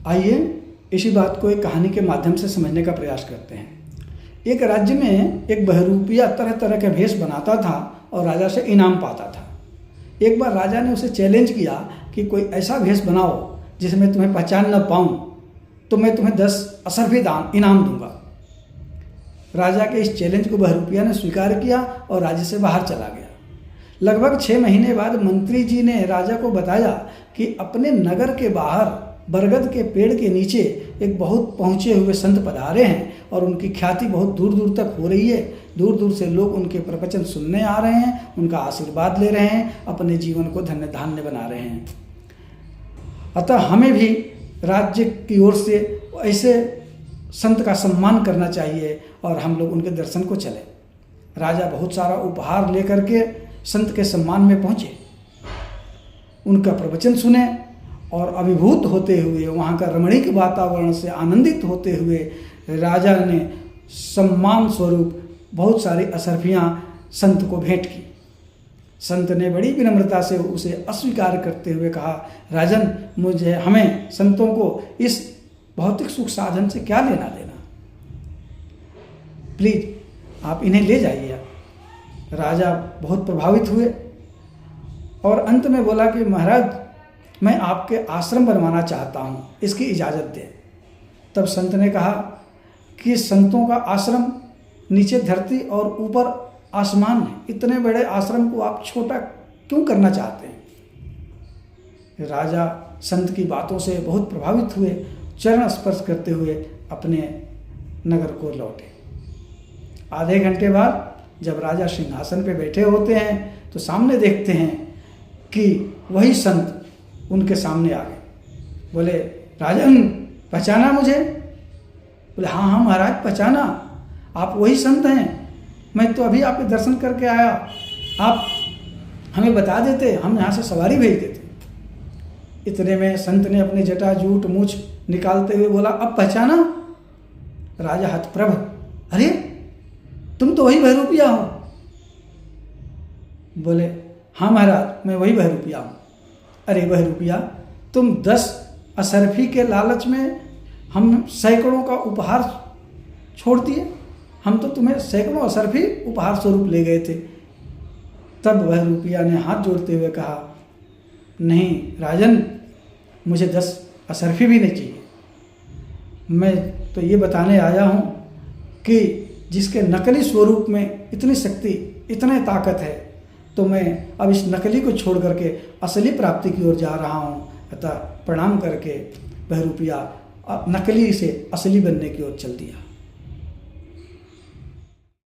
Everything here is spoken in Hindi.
आइए इसी बात को एक कहानी के माध्यम से समझने का प्रयास करते हैं। एक राज्य में एक बहरूपिया तरह तरह के भेष बनाता था और राजा से इनाम पाता था। एक बार राजा ने उसे चैलेंज किया कि कोई ऐसा भेष बनाओ जिसमें तुम्हें पहचान न पाऊँ तो मैं तुम्हें 10 असरफी इनाम दूंगा। राजा के इस चैलेंज को बहरूपिया ने स्वीकार किया और राज्य से बाहर चला गया। लगभग 6 महीने बाद मंत्री जी ने राजा को बताया कि अपने नगर के बाहर बरगद के पेड़ के नीचे एक बहुत पहुँचे हुए संत पधारे हैं और उनकी ख्याति बहुत दूर दूर तक हो रही है। दूर दूर से लोग उनके प्रवचन सुनने आ रहे हैं, उनका आशीर्वाद ले रहे हैं, अपने जीवन को धन्य धान्य बना रहे हैं। अतः हमें भी राज्य की ओर से ऐसे संत का सम्मान करना चाहिए और हम लोग उनके दर्शन को चले। राजा बहुत सारा उपहार लेकर के संत के सम्मान में पहुँचे, उनका प्रवचन सुने और अभिभूत होते हुए वहाँ का रमणीक वातावरण से आनंदित होते हुए राजा ने सम्मान स्वरूप बहुत सारी असरफियाँ संत को भेंट की। संत ने बड़ी विनम्रता से उसे अस्वीकार करते हुए कहा, राजन हमें संतों को इस भौतिक सुख साधन से क्या लेना देना, प्लीज आप इन्हें ले जाइए। राजा बहुत प्रभावित हुए और अंत में बोला कि महाराज मैं आपके आश्रम बनवाना चाहता हूँ, इसकी इजाज़त दें। तब संत ने कहा कि संतों का आश्रम नीचे धरती और ऊपर आसमान है, इतने बड़े आश्रम को आप छोटा क्यों करना चाहते हैं। राजा संत की बातों से बहुत प्रभावित हुए, चरण स्पर्श करते हुए अपने नगर को लौटे। आधे घंटे बाद जब राजा सिंहासन पे बैठे होते हैं तो सामने देखते हैं कि वही संत उनके सामने आ गए। बोले, राजन पहचाना मुझे? बोले, हाँ हाँ महाराज पहचाना, आप वही संत हैं, मैं तो अभी आपके दर्शन करके आया, आप हमें बता देते, हम यहाँ से सवारी भेज देते। इतने में संत ने अपने जटा जूट मूछ निकालते हुए बोला, अब पहचाना? राजा हतप्रभ, अरे तुम तो वही बहरूपिया हो। बोले, हाँ महाराज मैं वही बहरूपिया हूँ। अरे बहरूपिया, तुम 10 असरफी के लालच में हम सैकड़ों का उपहार छोड़ दिए, हम तो तुम्हें सैकड़ों असरफी उपहार स्वरूप ले गए थे। तब बहरूपिया ने हाथ जोड़ते हुए कहा, नहीं राजन, मुझे 10 असरफी भी नहीं चाहिए। मैं तो ये बताने आया हूँ कि जिसके नकली स्वरूप में इतनी शक्ति, इतनी ताकत है, तो मैं अब इस नकली को छोड़ करके असली प्राप्ति की ओर जा रहा हूँ। अतः प्रणाम करके बहरूपिया नकली से असली बनने की ओर चल दिया।